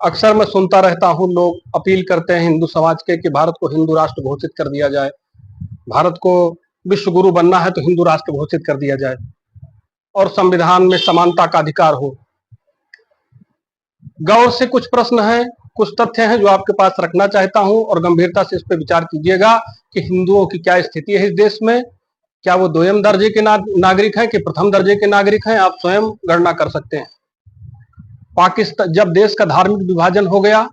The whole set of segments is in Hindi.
अक्सर मैं सुनता रहता हूं, लोग अपील करते हैं हिंदू समाज के कि भारत को हिंदू राष्ट्र घोषित कर दिया जाए, भारत को विश्व गुरु बनना है तो हिंदू राष्ट्र घोषित कर दिया जाए और संविधान में समानता का अधिकार हो। गौर से कुछ प्रश्न हैं, कुछ तथ्य हैं जो आपके पास रखना चाहता हूं और गंभीरता से इस पर विचार कीजिएगा कि हिंदुओं की क्या स्थिति है इस देश में। क्या वो द्वितीय दर्जे के नागरिक हैं कि प्रथम दर्जे के नागरिक हैं, आप स्वयं गणना कर सकते हैं। पाकिस्तान, जब देश का धार्मिक विभाजन हो गया,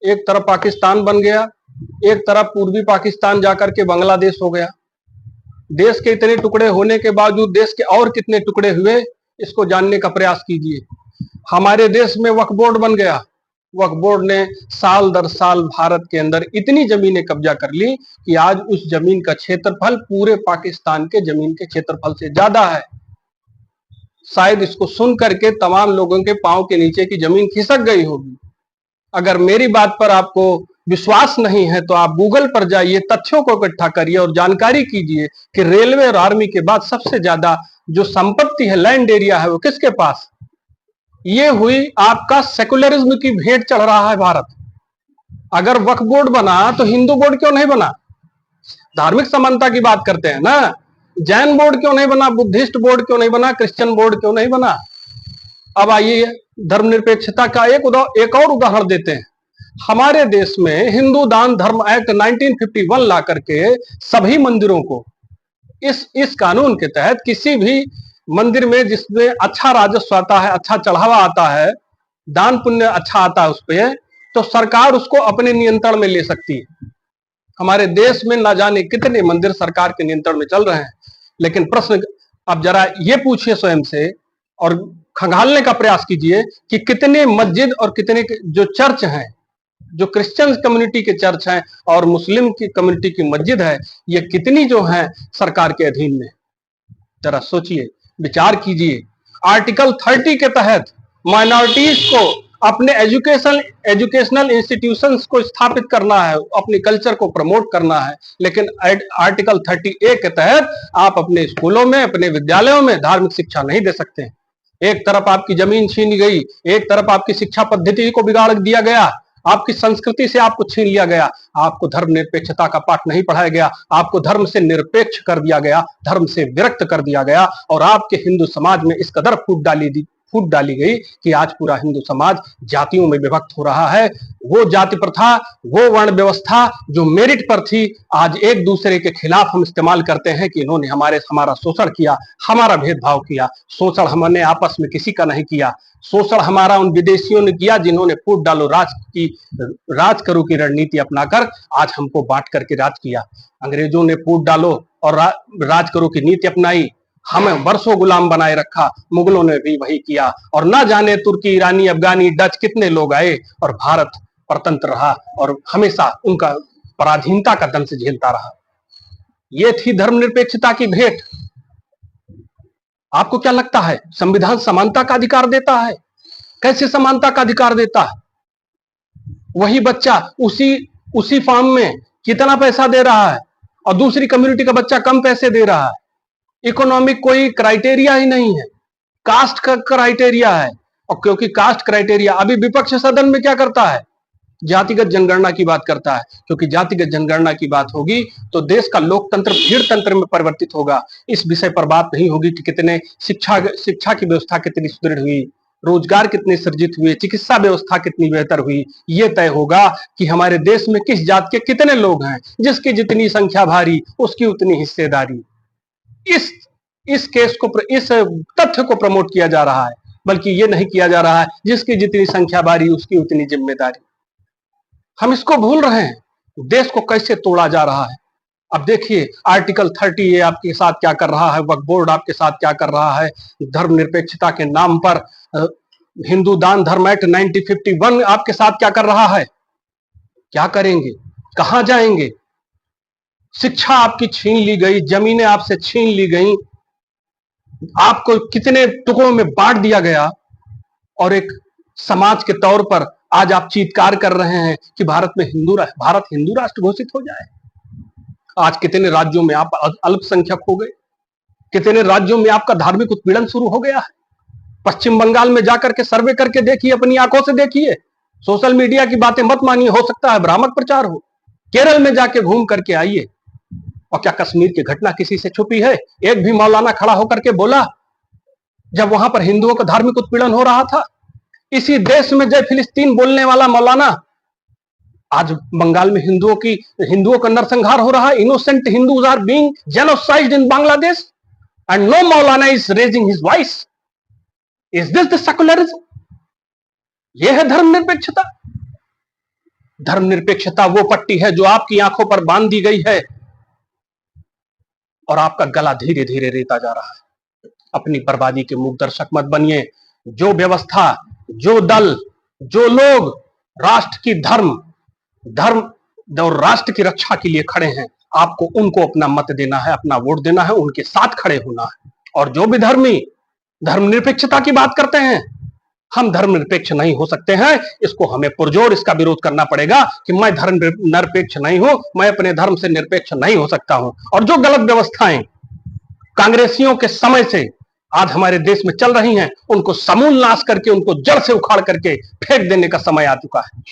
एक तरफ पाकिस्तान बन गया, एक तरफ पूर्वी पाकिस्तान जाकर के बांग्लादेश हो गया। देश के इतने टुकड़े होने के बावजूद देश के और कितने टुकड़े हुए, इसको जानने का प्रयास कीजिए। हमारे देश में वक्फ बोर्ड बन गया। वक्फ बोर्ड ने साल दर साल भारत के अंदर इतनी जमीनें कब्जा कर ली कि आज उस जमीन का क्षेत्रफल पूरे पाकिस्तान के जमीन के क्षेत्रफल से ज्यादा है। शायद इसको सुन करके तमाम लोगों के पांव के नीचे की जमीन खिसक गई होगी। अगर मेरी बात पर आपको विश्वास नहीं है तो आप गूगल पर जाइए, तथ्यों को इकट्ठा करिए और जानकारी कीजिए कि रेलवे और आर्मी के बाद सबसे ज्यादा जो संपत्ति है, लैंड एरिया है, वो किसके पास। ये हुई आपका सेकुलरिज्म की भेंट चढ़ रहा है भारत। अगर वक्फ बोर्ड बना तो हिंदू बोर्ड क्यों नहीं बना? धार्मिक समानता की बात करते हैं ना, जैन बोर्ड क्यों नहीं बना, बुद्धिस्ट बोर्ड क्यों नहीं बना, क्रिश्चियन बोर्ड क्यों नहीं बना? अब आइए धर्मनिरपेक्षता का एक और उदाहरण देते हैं। हमारे देश में हिंदू दान धर्म एक्ट 1951 ला करके सभी मंदिरों को इस कानून के तहत किसी भी मंदिर में जिसमें अच्छा राजस्व आता है, अच्छा चढ़ावा आता है, दान पुण्य अच्छा आता है उस पर, तो सरकार उसको अपने नियंत्रण में ले सकती है। हमारे देश में ना जाने कितने मंदिर सरकार के नियंत्रण में चल रहे हैं। लेकिन प्रश्न अब जरा ये पूछिए स्वयं से और खंगालने का प्रयास कीजिए कि कितने मस्जिद और कितने जो चर्च हैं, जो क्रिश्चियन कम्युनिटी के चर्च हैं और मुस्लिम की कम्युनिटी की मस्जिद है, ये कितनी जो है सरकार के अधीन में। जरा सोचिए, विचार कीजिए। आर्टिकल 30 के तहत माइनॉरिटीज को अपने एजुकेशनल इंस्टीट्यूशंस को स्थापित करना है, अपने कल्चर को प्रमोट करना है, लेकिन आर्टिकल 30A के तहत आप अपने स्कूलों में, अपने विद्यालयों में धार्मिक शिक्षा नहीं दे सकते। एक तरफ आपकी जमीन छीन गई, एक तरफ आपकी शिक्षा पद्धति को बिगाड़ दिया गया, आपकी संस्कृति से आपको छीन लिया गया, आपको धर्म निरपेक्षता का पाठ नहीं पढ़ाया गया, आपको धर्म से निरपेक्ष कर दिया गया, धर्म से विरक्त कर दिया गया और आपके हिंदू समाज में इस कदर फूट डाली गई कि आज पूरा हिंदू समाज जातियों में विभक्त हो रहा है। वो जाति प्रथा, वो वर्ण व्यवस्था जो मेरिट पर थी, आज एक दूसरे के खिलाफ हम इस्तेमाल करते हैं कि इन्होंने हमारा शोषण किया, हमारा भेदभाव किया। शोषण हमने आपस में किसी का नहीं किया, शोषण हमारा उन विदेशियों ने किया जिन्होंने फूट डालो राज करो की रणनीति अपनाकर आज हमको बांट करके राज किया। अंग्रेजों ने फूट डालो और राज करो की नीति अपनाई, हमें वर्षों गुलाम बनाए रखा। मुगलों ने भी वही किया और ना जाने तुर्की, ईरानी, अफगानी, डच कितने लोग आए और भारत परतंत्र रहा और हमेशा उनका पराधीनता का दंश झेलता रहा। ये थी धर्मनिरपेक्षता की भेंट। आपको क्या लगता है संविधान समानता का अधिकार देता है? कैसे समानता का अधिकार देता है? वही बच्चा उसी फॉर्म में कितना पैसा दे रहा है और दूसरी कम्युनिटी का बच्चा कम पैसे दे रहा है। इकोनॉमिक कोई क्राइटेरिया ही नहीं है, कास्ट का क्राइटेरिया है। और क्योंकि कास्ट क्राइटेरिया, अभी विपक्ष सदन में क्या करता है? जातिगत जनगणना की बात करता है, क्योंकि जातिगत जनगणना की बात होगी तो देश का लोकतंत्र भीड़ तंत्र में परिवर्तित होगा। इस विषय पर बात नहीं होगी कि कितने शिक्षा की व्यवस्था कितनी सुदृढ़ हुई, रोजगार कितने सृजित हुए, चिकित्सा व्यवस्था कितनी बेहतर हुई। यह तय होगा कि हमारे देश में किस जात के कितने लोग हैं। जिसकी जितनी संख्या भारी उसकी उतनी हिस्सेदारी। इस तथ्य को प्रमोट किया जा रहा है, बल्कि ये नहीं किया जा रहा है जिसकी जितनी संख्या भारी उसकी उतनी जिम्मेदारी। हम इसको भूल रहे हैं। देश को कैसे तोड़ा जा रहा है। अब देखिए आर्टिकल 30A आपके साथ क्या कर रहा है, वक्फ बोर्ड आपके साथ क्या कर रहा है। धर्मनिरपेक्षता के नाम पर हिंदू दान धर्म एक्ट 1951 आपके साथ क्या कर रहा है। क्या करेंगे, कहां जाएंगे? शिक्षा आपकी छीन ली गई, जमीनें आपसे छीन ली गई, आपको कितने टुकड़ों में बांट दिया गया और एक समाज के तौर पर आज आप चीत्कार कर रहे हैं कि भारत हिंदू राष्ट्र घोषित हो जाए। आज कितने राज्यों में आप अल्पसंख्यक हो गए, कितने राज्यों में आपका धार्मिक उत्पीड़न शुरू हो गया है। पश्चिम बंगाल में जाकर के सर्वे करके देखिए, अपनी आंखों से देखिए, सोशल मीडिया की बातें मत मानिए, हो सकता है भ्रामक प्रचार हो। केरल में जाके घूम करके आइए। और क्या कश्मीर की घटना किसी से छुपी है? एक भी मौलाना खड़ा होकर के बोला जब वहां पर हिंदुओं का धार्मिक उत्पीड़न हो रहा था? इसी देश में जय फिलिस्तीन बोलने वाला मौलाना आज बंगाल में हिंदुओं का नरसंहार हो रहा है। Innocent Hindus are being genocided in Bangladesh and no maulana is raising his voice. Is this the secularism? यह है धर्मनिरपेक्षता? धर्मनिरपेक्षता वो पट्टी है जो आपकी आंखों पर बांध दी गई है और आपका गला धीरे धीरे रेता जा रहा है। अपनी बर्बादी के मूक दर्शक मत बनिए। जो व्यवस्था, जो दल, जो लोग राष्ट्र की धर्म और राष्ट्र की रक्षा के लिए खड़े हैं, आपको उनको अपना मत देना है, अपना वोट देना है, उनके साथ खड़े होना है। और जो भी धर्मनिरपेक्षता की बात करते हैं, हम धर्मनिरपेक्ष नहीं हो सकते हैं। इसको हमें पुरजोर इसका विरोध करना पड़ेगा कि मैं धर्म निरपेक्ष नहीं हूं, मैं अपने धर्म से निरपेक्ष नहीं हो सकता हूं। और जो गलत व्यवस्थाएं कांग्रेसियों के समय से आज हमारे देश में चल रही हैं, उनको समूल नाश करके, उनको जड़ से उखाड़ करके फेंक देने का समय आ चुका है।